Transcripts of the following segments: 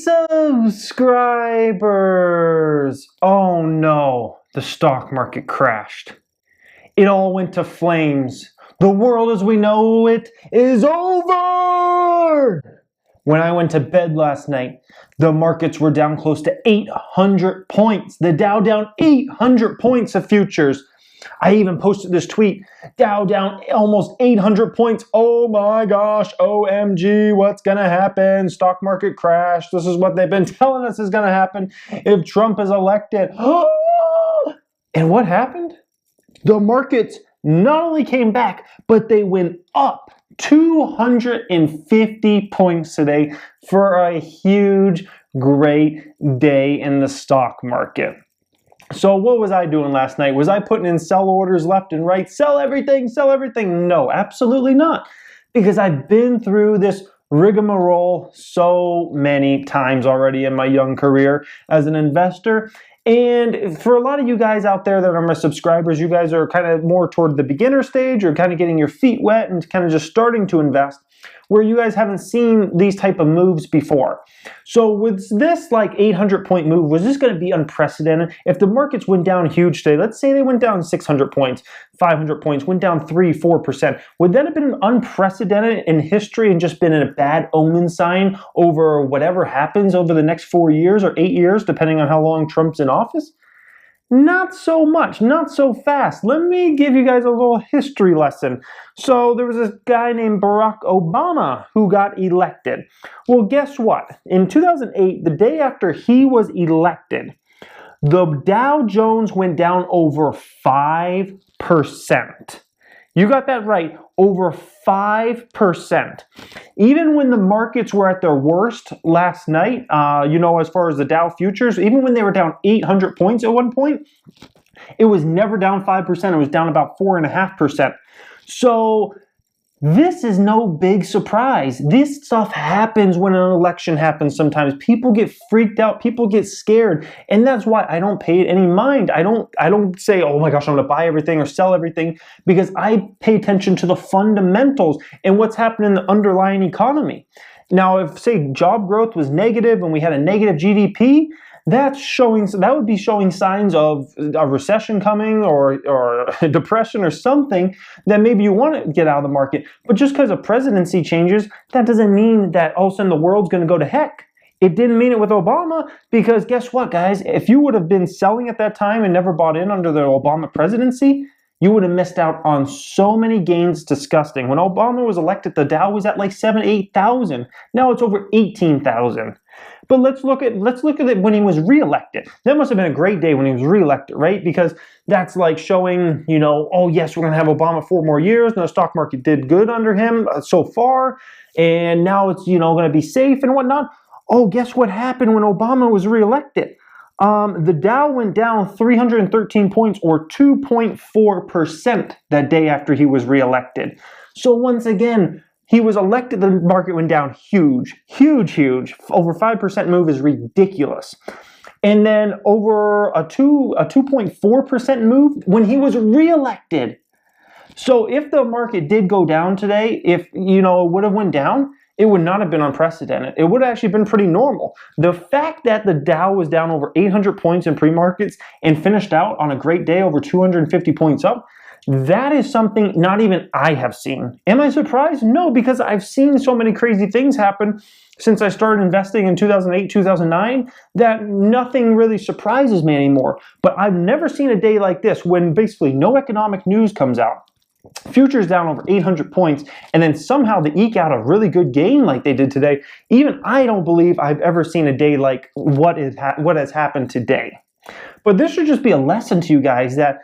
subscribers! Oh no, the stock market crashed. It all went to flames. The world as we know it is over! When I went to bed last night, the markets were down close to 800 points. The Dow down 800 points of futures. I even posted this tweet, Dow down almost 800 points. Oh my gosh, OMG, what's gonna happen? Stock market crash. This is what they've been telling us is gonna happen if Trump is elected. And what happened? The markets not only came back, but they went up 250 points today for a huge, great day in the stock market. So what was I doing last night? Was I putting in sell orders left and right? Sell everything, sell everything? No, absolutely not. Because I've been through this rigmarole so many times already in my young career as an investor. And for a lot of you guys out there that are my subscribers, you guys are kind of more toward the beginner stage or kind of getting your feet wet and kind of just starting to invest, where you guys haven't seen these type of moves before. So with this like 800 point move, was this going to be unprecedented? If the markets went down huge today, let's say they went down 600 points, 500 points, went down 3-4%, would that have been unprecedented in history and just been a bad omen sign over whatever happens over the next 4 years or 8 years, depending on how long Trump's in office? Not so much, not so fast. Let me give you guys a little history lesson. So there was this guy named Barack Obama who got elected. Well, guess what? In 2008, the day after he was elected, the Dow Jones went down over 5%. You got that right, over 5%. Even when the markets were at their worst last night, as far as the Dow futures, even when they were down 800 points at one point, it was never down 5%. It was down about 4.5%. So this is no big surprise. This stuff happens when an election happens sometimes. People get freaked out. People get scared. And that's why I don't pay it any mind. I don't say, oh my gosh, I'm going to buy everything or sell everything, because I pay attention to the fundamentals and what's happening in the underlying economy. Now, if, say, job growth was negative and we had a negative GDP, that would be showing signs of a recession coming or depression or something that maybe you want to get out of the market. But just because a presidency changes, that doesn't mean that all of a sudden the world's going to go to heck. It didn't mean it with Obama, because guess what, guys? If you would have been selling at that time and never bought in under the Obama presidency, you would have missed out on so many gains. Disgusting. When Obama was elected, the Dow was at like 8,000. Now it's over 18,000. But let's look at it when he was reelected. That must have been a great day when he was reelected, right? Because that's like showing, oh yes, we're going to have Obama 4 more years. And the stock market did good under him so far. And now it's, going to be safe and whatnot. Oh, guess what happened when Obama was reelected? The Dow went down 313 points or 2.4% that day after he was reelected. So once again, he was elected, the market went down huge. Over 5% move is ridiculous. And then over a 2.4% move when he was reelected. So if the market did go down today, if it would have went down, it would not have been unprecedented. It would have actually been pretty normal. The fact that the Dow was down over 800 points in pre-markets and finished out on a great day over 250 points up, that is something not even I have seen. Am I surprised? No, because I've seen so many crazy things happen since I started investing in 2008, 2009, that nothing really surprises me anymore. But I've never seen a day like this when basically no economic news comes out. Futures down over 800 points, and then somehow they eke out a really good gain like they did today. Even I don't believe I've ever seen a day like what has happened today. But this should just be a lesson to you guys that,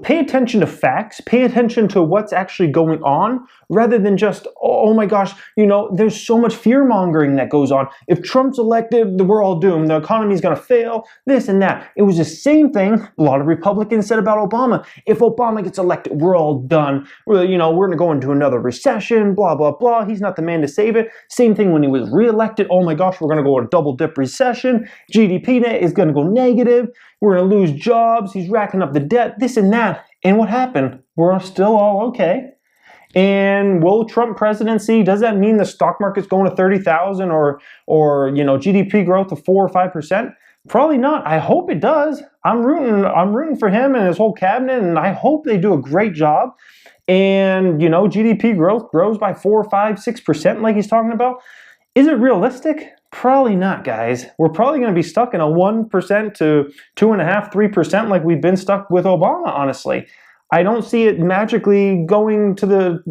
pay attention to facts, pay attention to what's actually going on, rather than just, oh my gosh, there's so much fear-mongering that goes on. If Trump's elected, we're all doomed. The economy's going to fail, this and that. It was the same thing a lot of Republicans said about Obama. If Obama gets elected, we're all done. We're going to go into another recession, blah, blah, blah. He's not the man to save it. Same thing when he was reelected. Oh my gosh, we're going to go a double-dip recession. GDP net is going to go negative. We're going to lose jobs. He's racking up the debt, this and that. And what happened? We're still all okay. And will Trump presidency, does that mean the stock market's going to 30,000 or GDP growth of 4 or 5%? Probably not. I hope it does. I'm rooting for him and his whole cabinet, and I hope they do a great job. And GDP growth grows by 4, 5, 6% like he's talking about. Is it realistic? Probably not, guys. We're probably going to be stuck in a 1% to 2.5%, 3% like we've been stuck with Obama, honestly. I don't see it magically going to the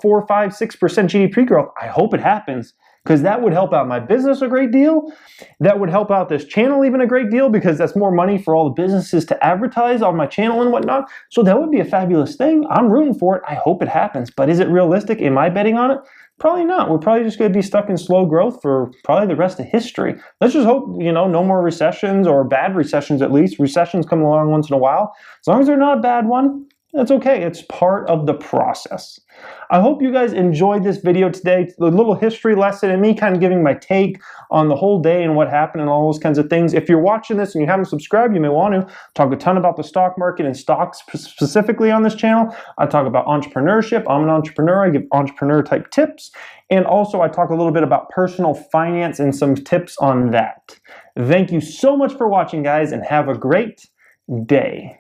4, 5, 6% GDP growth. I hope it happens, because that would help out my business a great deal. That would help out this channel even a great deal, because that's more money for all the businesses to advertise on my channel and whatnot. So that would be a fabulous thing. I'm rooting for it. I hope it happens. But is it realistic? Am I betting on it? Probably not. We're probably just going to be stuck in slow growth for probably the rest of history. Let's just hope, no more recessions, or bad recessions at least. Recessions come along once in a while. As long as they're not a bad one, that's okay. It's part of the process. I hope you guys enjoyed this video today. A little history lesson and me kind of giving my take on the whole day and what happened and all those kinds of things. If you're watching this and you haven't subscribed, you may want to. Talk a ton about the stock market and stocks specifically on this channel. I talk about entrepreneurship. I'm an entrepreneur. I give entrepreneur type tips. And also I talk a little bit about personal finance and some tips on that. Thank you so much for watching, guys, and have a great day.